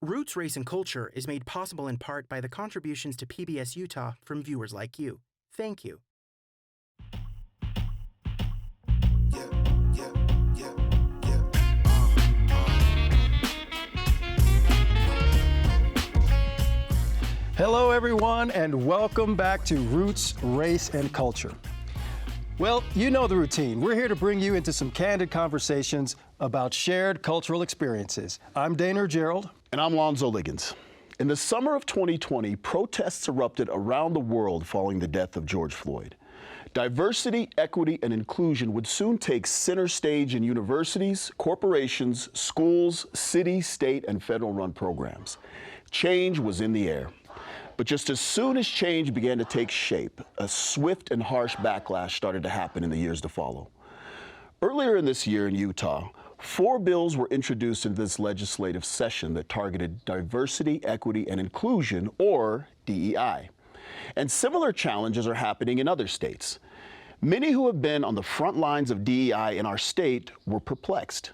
Roots Race and Culture is made possible in part by the contributions to PBS Utah from viewers like you. Thank you. Hello, everyone, and welcome back to Roots, Race, and Culture. Well, you know the routine. We're here to bring you into some candid conversations about shared cultural experiences. I'm Dana Gerald. And I'm Lonzo Liggins. In the summer of 2020, protests erupted around the world following the death of George Floyd. Diversity, equity, and inclusion would soon take center stage in universities, corporations, schools, city, state, and federal-run programs. Change was in the air. But just as soon as change began to take shape, a swift and harsh backlash started to happen in the years to follow. Earlier in this year in Utah, 4 bills were introduced into this legislative session that targeted diversity, equity, and inclusion, or DEI. And similar challenges are happening in other states. Many who have been on the front lines of DEI in our state were perplexed.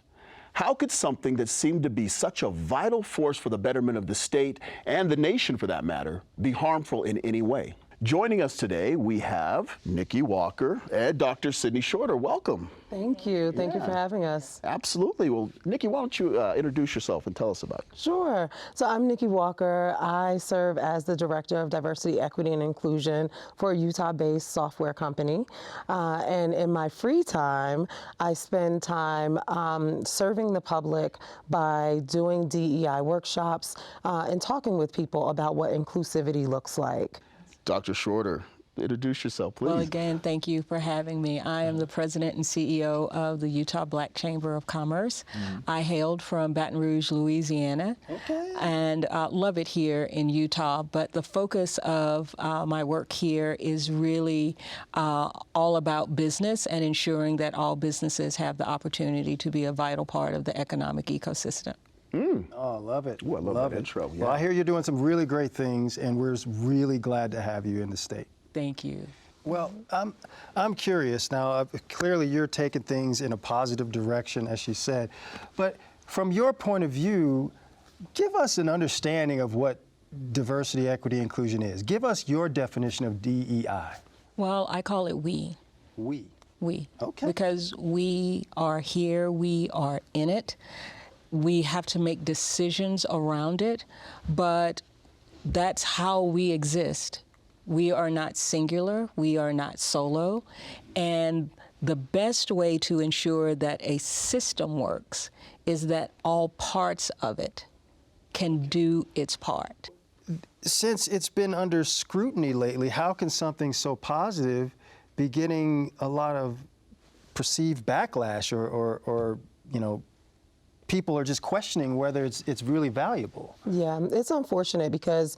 How could something that seemed to be such a vital force for the betterment of the state, and the nation for that matter, be harmful in any way? Joining us today, we have Nikki Walker and Dr. Sydney Shorter. Welcome. Thank you. Thank you for having us. Absolutely. Well, Nikki, why don't you introduce yourself and tell us about it? Sure. So I'm Nikki Walker. I serve as the Director of Diversity, Equity, and Inclusion for a Utah-based software company. And in my free time, I spend time serving the public by doing DEI workshops and talking with people about what inclusivity looks like. Dr. Shorter, introduce yourself, please. Well, again, thank you for having me. I am the president and CEO of the Utah Black Chamber of Commerce. I hailed from Baton Rouge, Louisiana, and love it here in Utah. But the focus of my work here is really all about business and ensuring that all businesses have the opportunity to be a vital part of the economic ecosystem. Oh, I love it. Ooh, I love that intro. Yeah. Well, I hear you're doing some really great things, and we're really glad to have you in the state. Thank you. Well, I'm curious now. Clearly, you're taking things in a positive direction, as you said. But from your point of view, give us an understanding of what diversity, equity, inclusion is. Give us your definition of DEI. Well, I call it we. We. We. Okay. Because we are here, we are in it. We have to make decisions around it, but that's how we exist. We are not singular, we are not solo, and the best way to ensure that a system works is that all parts of it can do its part. Since it's been under scrutiny lately, how can something so positive be getting a lot of perceived backlash or you know, people are just questioning whether it's really valuable? Yeah, it's unfortunate because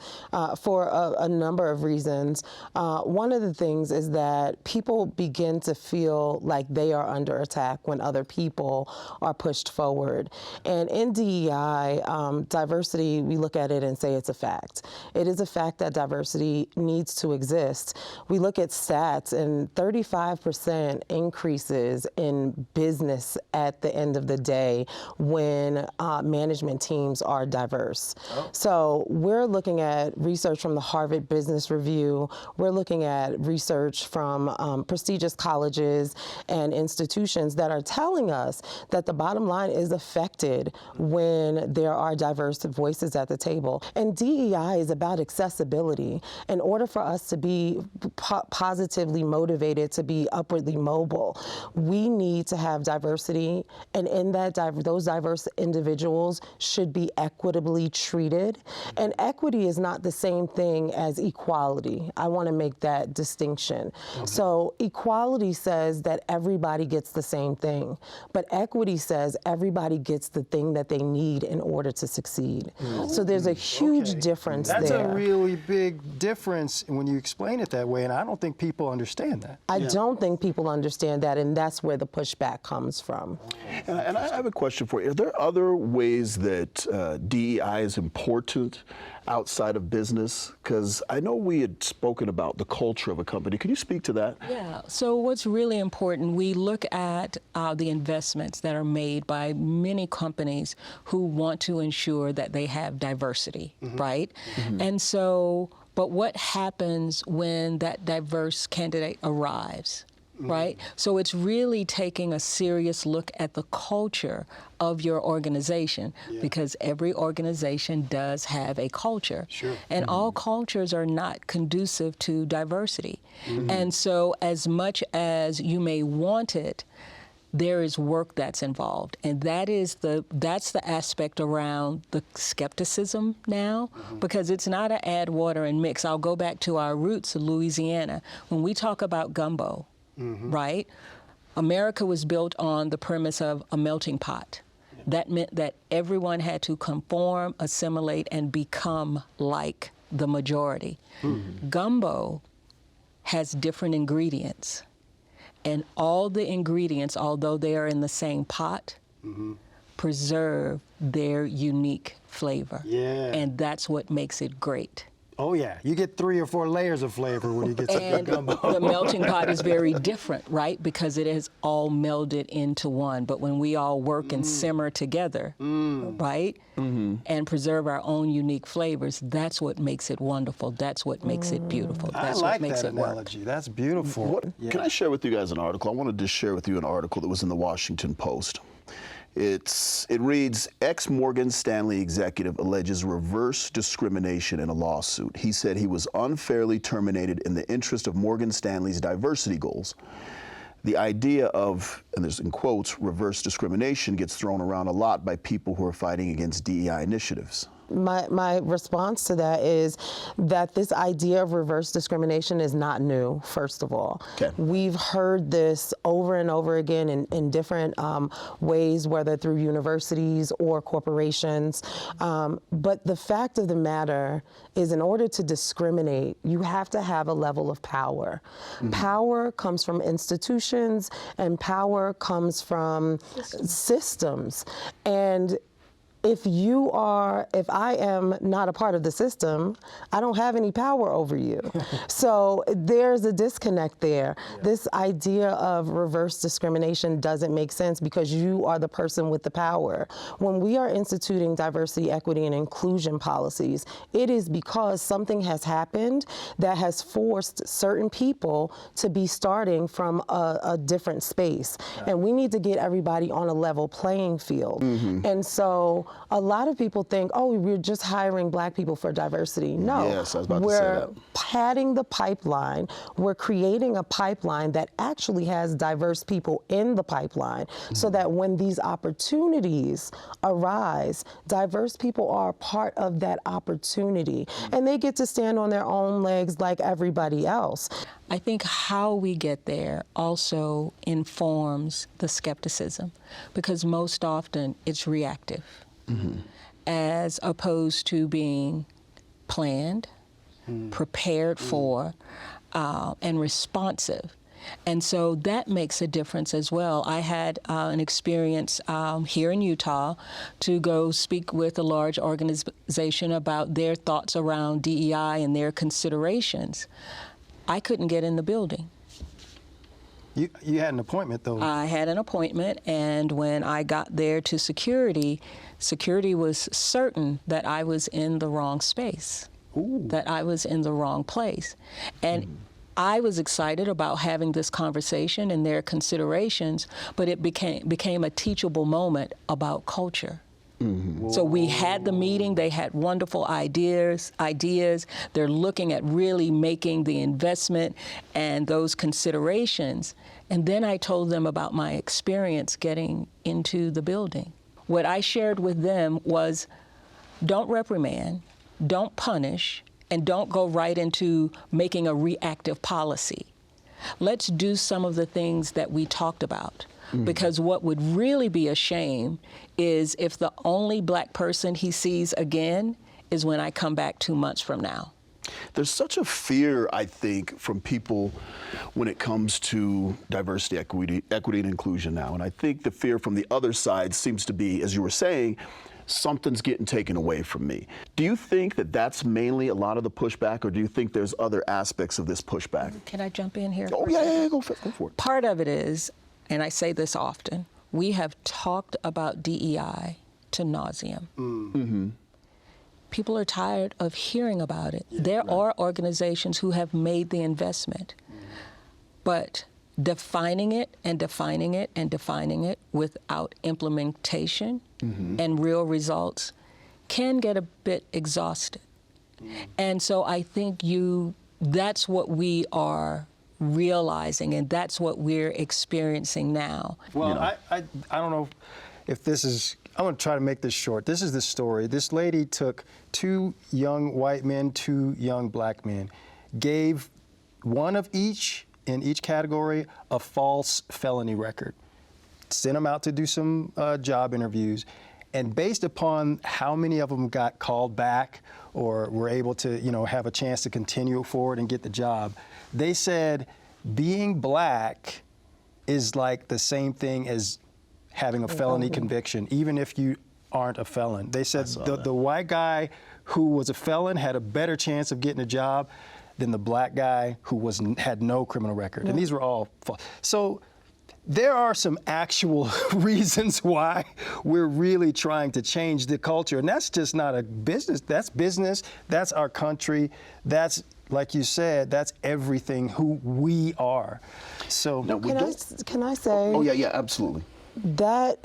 for a number of reasons. One of the things is that people begin to feel like they are under attack when other people are pushed forward. And in DEI, diversity, we look at it and say it's a fact. It is a fact that diversity needs to exist. We look at stats and 35% increases in business at the end of the day when management teams are diverse. So we're looking at research from the Harvard Business Review. We're looking at research from prestigious colleges and institutions that are telling us that the bottom line is affected when there are diverse voices at the table. And DEI is about accessibility. In order for us to be positively motivated, to be upwardly mobile, we need to have diversity, and in that those diverse individuals should be equitably treated. And equity is not the same thing as equality. I want to make that distinction. So equality says that everybody gets the same thing, but equity says everybody gets the thing that they need in order to succeed. So there's a huge difference there. That's a really big difference when you explain it that way, and I don't think people understand that. I don't think people understand that, and that's where the pushback comes from. And I have a question for you. there other ways that DEI is important outside of business? Because I know we had spoken about the culture of a company. Can you speak to that? Yeah, so what's really important, we look at the investments that are made by many companies who want to ensure that they have diversity, right? And so, but what happens when that diverse candidate arrives? Right? So it's really taking a serious look at the culture of your organization, because every organization does have a culture. And all cultures are not conducive to diversity. And so as much as you may want it, there is work that's involved, and that's the aspect around the skepticism now, because it's not an add water and mix. I'll go back to our roots of Louisiana. When we talk about gumbo, right? America was built on the premise of a melting pot. That meant that everyone had to conform, assimilate, and become like the majority. Gumbo has different ingredients, and all the ingredients, although they are in the same pot, preserve their unique flavor. And that's what makes it great. Oh yeah, you get 3 or 4 layers of flavor when you get some And gumbo. the melting pot is very different, right? Because it is all melded into one. But when we all work and simmer together, right? And preserve our own unique flavors, that's what makes it wonderful. That's what makes it beautiful. That's I like what makes that it work. analogy. That's beautiful. Can I share with you guys an article? I wanted to share with you an article that was in the Washington Post. It reads, ex-Morgan Stanley executive alleges reverse discrimination in a lawsuit. He said he was unfairly terminated in the interest of Morgan Stanley's diversity goals. The idea of, and there's in quotes, reverse discrimination gets thrown around a lot by people who are fighting against DEI initiatives. My response to that is that this idea of reverse discrimination is not new, first of all. Okay. We've heard this over and over again in different ways, whether through universities or corporations. But the fact of the matter is, in order to discriminate, you have to have a level of power. Power comes from institutions, and power comes from systems. And if I am not a part of the system, I don't have any power over you. So there's a disconnect there. This idea of reverse discrimination doesn't make sense because you are the person with the power. When we are instituting diversity, equity, and inclusion policies, it is because something has happened that has forced certain people to be starting from a different space. And we need to get everybody on a level playing field. And so a lot of people think, oh, we're just hiring black people for diversity. No, Yes, I was about to say we're that. padding the pipeline. We're creating a pipeline that actually has diverse people in the pipeline so that when these opportunities arise, diverse people are part of that opportunity and they get to stand on their own legs like everybody else. I think how we get there also informs the skepticism, because most often it's reactive as opposed to being planned, prepared for, and responsive. And so that makes a difference as well. I had an experience here in Utah to go speak with a large organization about their thoughts around DEI and their considerations. I couldn't get in the building. You had an appointment, though. I had an appointment, and when I got there to security, security was certain that I was in the wrong space, that I was in the wrong place. And I was excited about having this conversation and their considerations, but it became a teachable moment about culture. So we had the meeting, they had wonderful ideas. They're looking at really making the investment and those considerations. And then I told them about my experience getting into the building. What I shared with them was, don't reprimand, don't punish, and don't go right into making a reactive policy. Let's do some of the things that we talked about. Because what would really be a shame is if the only black person he sees again is when I come back 2 months from now. There's such a fear, I think, from people when it comes to diversity, equity, and inclusion now. And I think the fear from the other side seems to be, as you were saying, something's getting taken away from me. Do you think that that's mainly a lot of the pushback, or do you think there's other aspects of this pushback? Can I jump in here? Oh, yeah, go for it. Part of it is, and I say this often, we have talked about DEI to nauseam. Mm-hmm. People are tired of hearing about it. There are organizations who have made the investment, but defining it and defining it and defining it without implementation and real results can get a bit exhausted. And so I think that's what we are realizing, and that's what we're experiencing now. Well, I don't know if this is, I'm going to try to make this short. This is the story. This lady took 2 young white men, 2 young black men, gave one of each in each category a false felony record, sent them out to do some job interviews, and based upon how many of them got called back or were able to, have a chance to continue forward and get the job, they said being black is like the same thing as having a felony conviction, even if you aren't a felon. They said the white guy who was a felon had a better chance of getting a job than the black guy who had no criminal record. And these were all false. So there are some actual reasons why we're really trying to change the culture. And that's just not a business. That's business. That's our country. That's, like you said, that's everything who we are. So now, Can I say? Oh, yeah, absolutely. That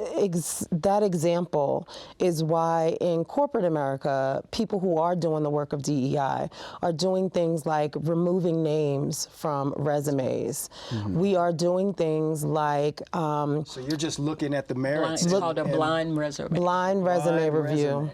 example is why in corporate America, people who are doing the work of DEI are doing things like removing names from resumes. We are doing things like so you're just looking at the merits. It's called a blind resume. Blind resume review.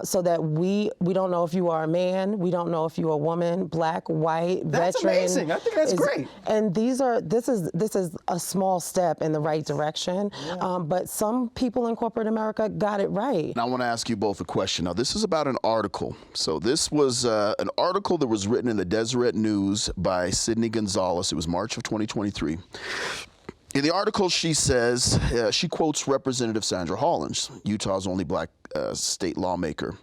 So that we don't know if you are a man, we don't know if you're a woman, black, white, That's veteran. amazing. I think that's great. And this is a small step in the right direction. But some people in corporate America got it right. Now, I want to ask you both a question. Now, this is about an article. So this was an article that was written in the Deseret News by Sydney Gonzalez. It was March of 2023. In the article, she says, she quotes Representative Sandra Hollins, Utah's only black state lawmaker.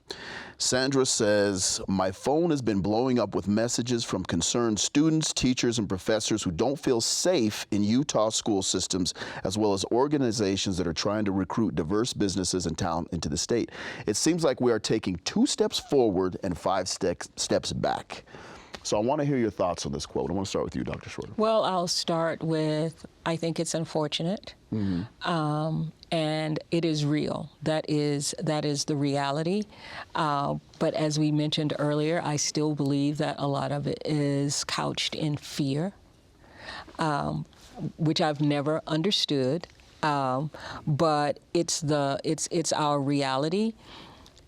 Sandra says, "My phone has been blowing up with messages from concerned students, teachers, and professors who don't feel safe in Utah school systems, as well as organizations that are trying to recruit diverse businesses and talent into the state. It seems like we are taking 2 steps forward and 5 steps back." So I want to hear your thoughts on this quote. I want to start with you, Dr. Schroeder. Well, I'll start with, I think it's unfortunate, and it is real. That is the reality. But as we mentioned earlier, I still believe that a lot of it is couched in fear, which I've never understood. But it's our reality.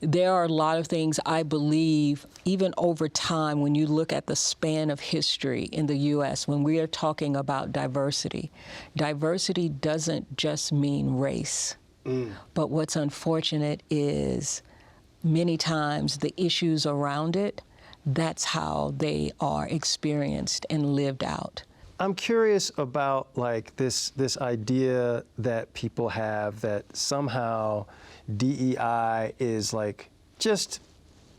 There are a lot of things I believe, even over time, when you look at the span of history in the U.S., when we are talking about diversity, diversity doesn't just mean race. But what's unfortunate is many times the issues around it, that's how they are experienced and lived out. I'm curious about like this idea that people have that somehow DEI is like just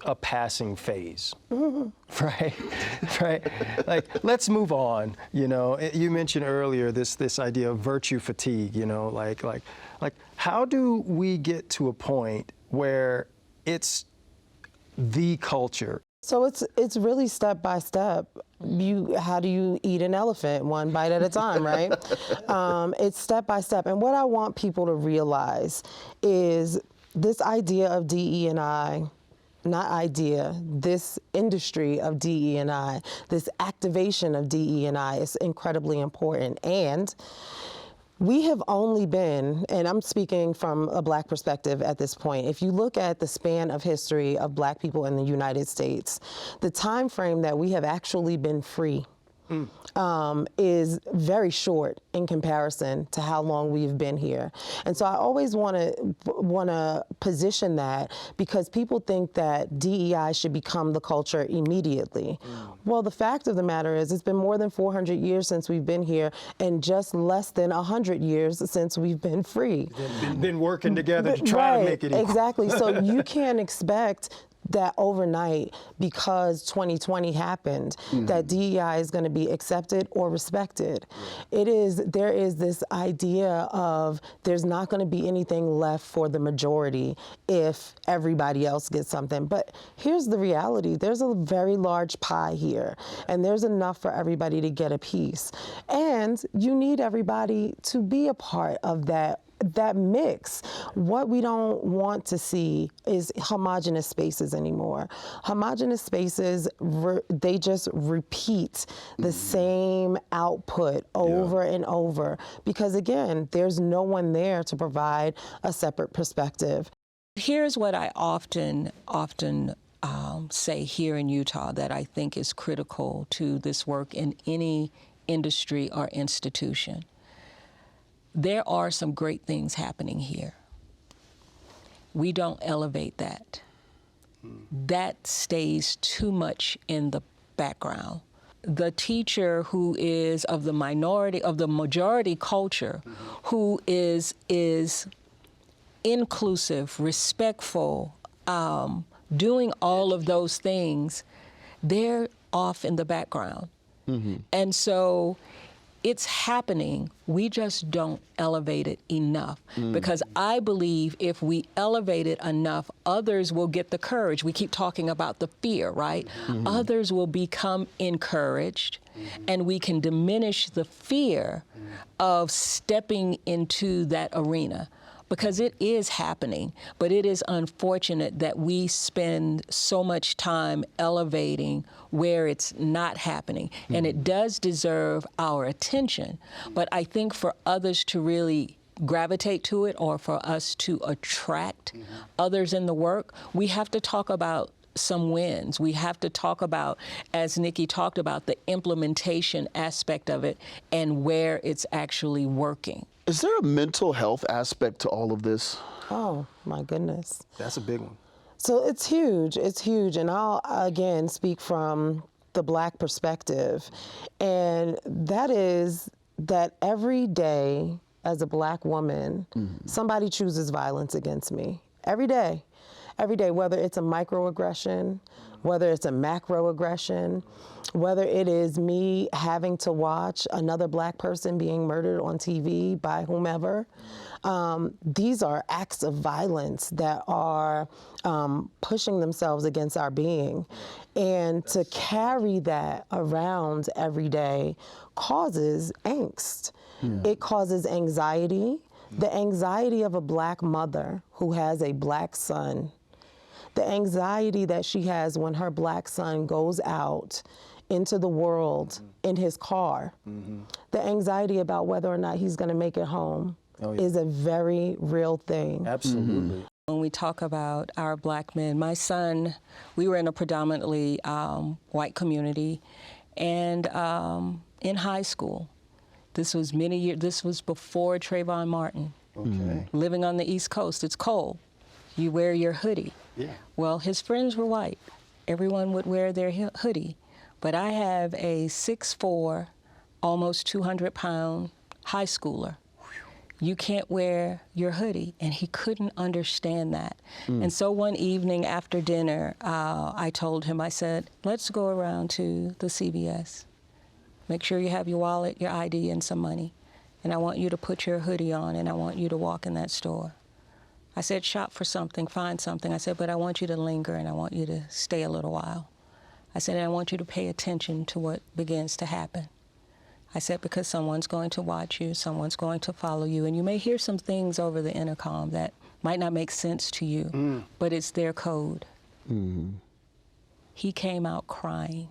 a passing phase, right? Like, let's move on. You mentioned earlier this idea of virtue fatigue. Like how do we get to a point where it's the culture? So it's really step by step. How do you eat an elephant? One bite at a time, right? It's step by step. And what I want people to realize is this idea of DE&I, this industry of DE&I, this activation of DE&I is incredibly important. And we have only been, and I'm speaking from a black perspective at this point, if you look at the span of history of black people in the United States, the time frame that we have actually been free is very short in comparison to how long we've been here. And so I always want to position that, because people think that DEI should become the culture immediately. Well, the fact of the matter is it's been more than 400 years since we've been here, and just less than 100 years since we've been free. Been working together to try to make it equal. Exactly. So you can't expect that overnight, because 2020 happened, that DEI is going to be accepted or respected. There is this idea of there's not going to be anything left for the majority if everybody else gets something. But here's the reality. There's a very large pie here, and there's enough for everybody to get a piece. And you need everybody to be a part of that mix. What we don't want to see is homogenous spaces anymore. Homogenous spaces, they just repeat the same output over and over, because again, there's no one there to provide a separate perspective. Here's what I often say here in Utah that I think is critical to this work in any industry or institution. There are some great things happening here. We don't elevate that. That stays too much in the background. The teacher who is of the majority culture, who is inclusive, respectful, doing all of those things, they're off in the background. And so it's happening. We just don't elevate it enough. Because I believe if we elevate it enough, others will get the courage. We keep talking about the fear, right? Others will become encouraged, and we can diminish the fear of stepping into that arena. Because it is happening, but it is unfortunate that we spend so much time elevating where it's not happening. And it does deserve our attention, but I think for others to really gravitate to it, or for us to attract others in the work, we have to talk about some wins. We have to talk about, as Nikki talked about, the implementation aspect of it and where it's actually working. Is there a mental health aspect to all of this? Oh, my goodness. That's a big one. So it's huge. It's huge. And I'll, again, speak from the Black perspective. And that is that every day as a Black woman, somebody chooses violence against me. Every day. Every day, whether it's a microaggression, whether it's a macroaggression, whether it is me having to watch another Black person being murdered on TV by whomever. These are acts of violence that are pushing themselves against our being. And to carry that around every day causes angst. It causes anxiety. The anxiety of a Black mother who has a Black son. The anxiety that she has when her Black son goes out into the world in his car. The anxiety about whether or not he's going to make it home is a very real thing. Absolutely. When we talk about our Black men, my son, we were in a predominantly white community, and in high school, this was this was before Trayvon Martin. Living on the East Coast, it's cold. You wear your hoodie. Well, his friends were white. Everyone would wear their hoodie. But I have a 6'4", almost 200-pound high schooler. You can't wear your hoodie, and he couldn't understand that. And so one evening after dinner, I told him, I said, let's go around to the CVS. Make sure you have your wallet, your ID, and some money. And I want you to put your hoodie on, and I want you to walk in that store. I said, shop for something, find something. I said, but I want you to linger, and I want you to stay a little while. I said, and I want you to pay attention to what begins to happen. I said, because someone's going to watch you, someone's going to follow you, and you may hear some things over the intercom that might not make sense to you, but it's their code. He came out crying.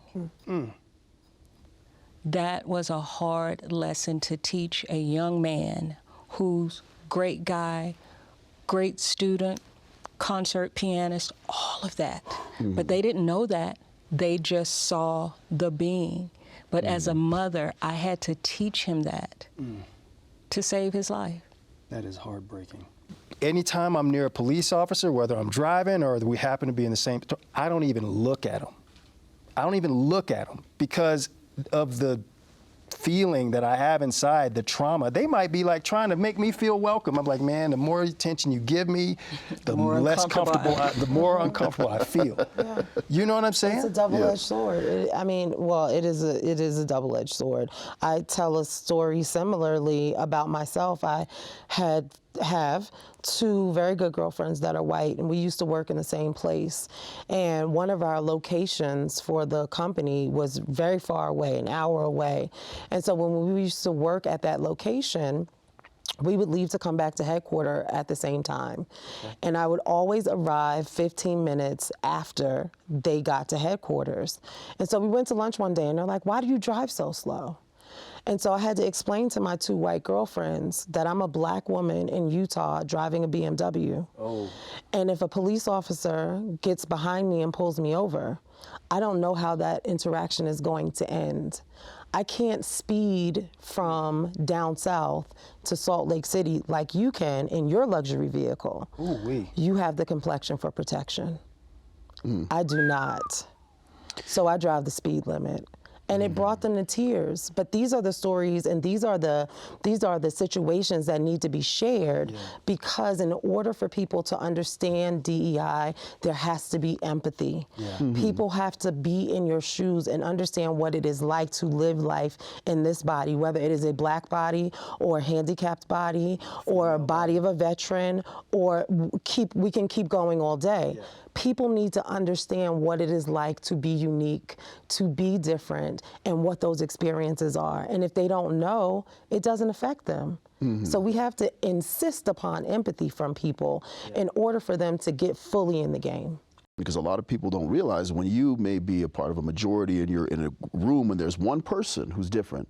That was a hard lesson to teach a young man who's great guy, great student, concert pianist, all of that. But they didn't know that. They just saw the being. But as a mother, I had to teach him that to save his life. That is heartbreaking. Anytime I'm near a police officer, whether I'm driving or we happen to be in the same, I don't even look at them. I don't even look at them because of the feeling that I have inside, the trauma. They might be like trying to make me feel welcome. I'm like, man, the more attention you give me, the less comfortable, the more uncomfortable I feel. Yeah. You know what I'm saying? It's a double-edged sword. It is a double-edged sword. I tell a story similarly about myself. I have two very good girlfriends that are white, and we used to work in the same place. And one of our locations for the company was very far away, an hour away. And so when we used to work at that location, we would leave to come back to headquarters at the same time. Okay. And I would always arrive 15 minutes after they got to headquarters. And so we went to lunch one day, and they're like, "Why do you drive so slow?" And so I had to explain to my two white girlfriends that I'm a black woman in Utah driving a BMW. Oh. And if a police officer gets behind me and pulls me over, I don't know how that interaction is going to end. I can't speed from down south to Salt Lake City like you can in your luxury vehicle. Ooh-wee. You have the complexion for protection. I do not. So I drive the speed limit. And it brought them to tears. But these are the stories, and these are the situations that need to be shared, because in order for people to understand DEI, there has to be empathy. People have to be in your shoes and understand what it is like to live life in this body, whether it is a black body or a handicapped body or a body of a veteran, or we can keep going all day. People need to understand what it is like to be unique, to be different, and what those experiences are. And if they don't know, it doesn't affect them. So we have to insist upon empathy from people in order for them to get fully in the game. Because a lot of people don't realize when you may be a part of a majority and you're in a room and there's one person who's different,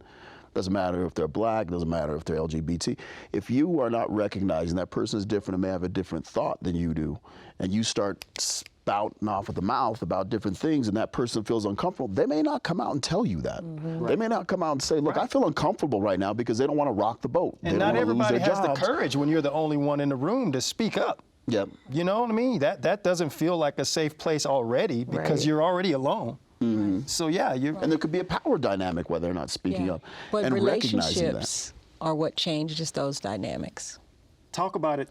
doesn't matter if they're black, doesn't matter if they're LGBT. If you are not recognizing that person is different and may have a different thought than you do, and you start spouting off at the mouth about different things and that person feels uncomfortable, they may not come out and tell you that. They may not come out and say, look, I feel uncomfortable right now, because they don't want to rock the boat. And not everybody has the courage when you're the only one in the room to speak up. Yep. You know what I mean? That doesn't feel like a safe place already, because you're already alone. So yeah, and there could be a power dynamic whether or not speaking up. But and relationships are what changes those dynamics. Talk about it.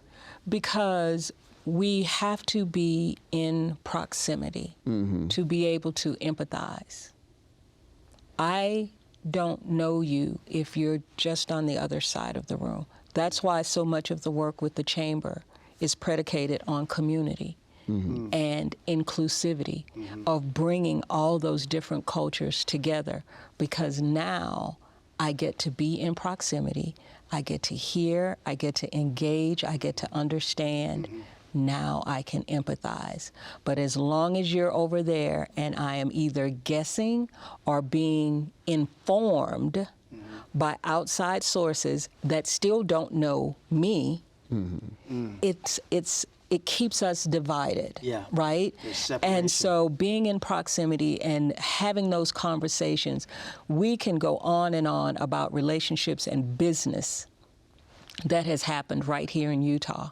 Because we have to be in proximity to be able to empathize. I don't know you if you're just on the other side of the room. That's why so much of the work with the Chamber is predicated on community. And inclusivity of bringing all those different cultures together, because now I get to be in proximity, I get to hear, I get to engage, I get to understand. Now I can empathize. But as long as you're over there and I am either guessing or being informed by outside sources that still don't know me, it keeps us divided, right? And so being in proximity and having those conversations, we can go on and on about relationships and business that has happened right here in Utah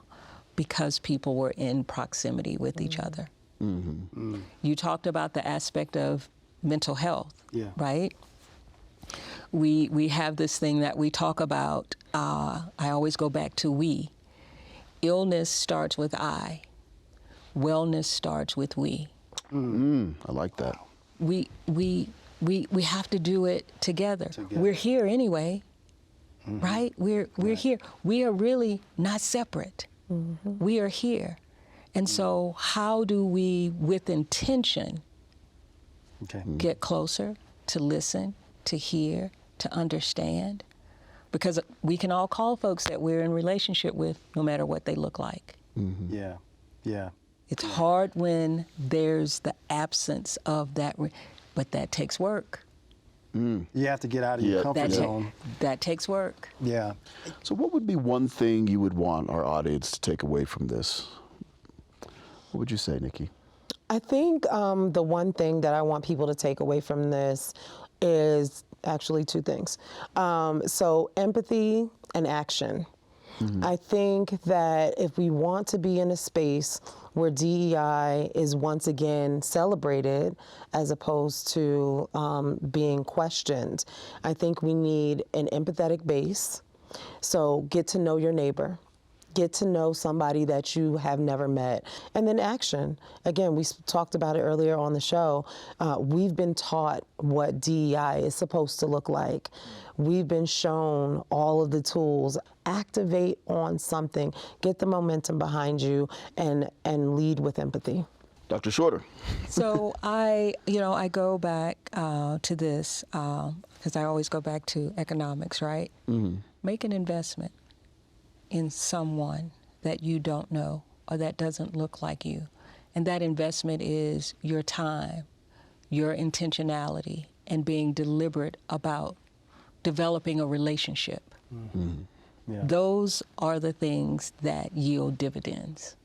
because people were in proximity with each other. You talked about the aspect of mental health, right? We have this thing that we talk about, I always go back to we. Illness starts with I. Wellness starts with we. I like that. We have to do it together. We're here anyway, right? We're here. We are really not separate. We are here. And so how do we, with intention, get closer to listen, to hear, to understand? Because we can all call folks that we're in relationship with, no matter what they look like. It's hard when there's the absence of that, but that takes work. You have to get out of your comfort zone. That takes work. So what would be one thing you would want our audience to take away from this? What would you say, Nikki? I think the one thing that I want people to take away from this is actually two things. So empathy and action. I think that if we want to be in a space where DEI is once again celebrated as opposed to being questioned, I think we need an empathetic base. So get to know your neighbor. Get to know somebody that you have never met. And then action. Again, we talked about it earlier on the show. We've been taught what DEI is supposed to look like. We've been shown all of the tools. Activate on something. Get the momentum behind you and lead with empathy. Dr. Shorter. So I go back to this because I always go back to economics, right? Make an investment in someone that you don't know or that doesn't look like you. And that investment is your time, your intentionality, and being deliberate about developing a relationship. Yeah. Those are the things that yield dividends.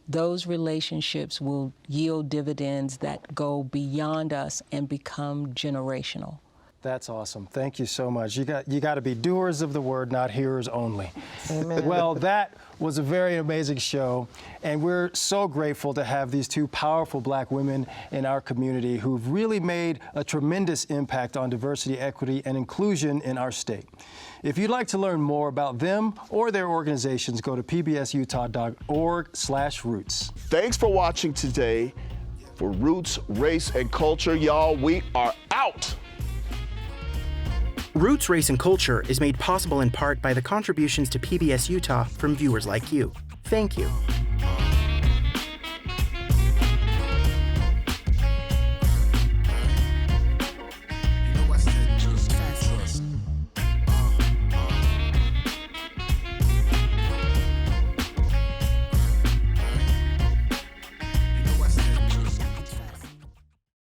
Those relationships will yield dividends that go beyond us and become generational. That's awesome. Thank you so much. You got to be doers of the word, not hearers only. Amen. Well, that was a very amazing show, and we're so grateful to have these two powerful Black women in our community who've really made a tremendous impact on diversity, equity, and inclusion in our state. If you'd like to learn more about them or their organizations, go to pbsutah.org/roots. Thanks for watching today. For Roots, Race, and Culture, y'all, we are out. Roots, Race, and Culture is made possible in part by the contributions to PBS Utah from viewers like you. Thank you.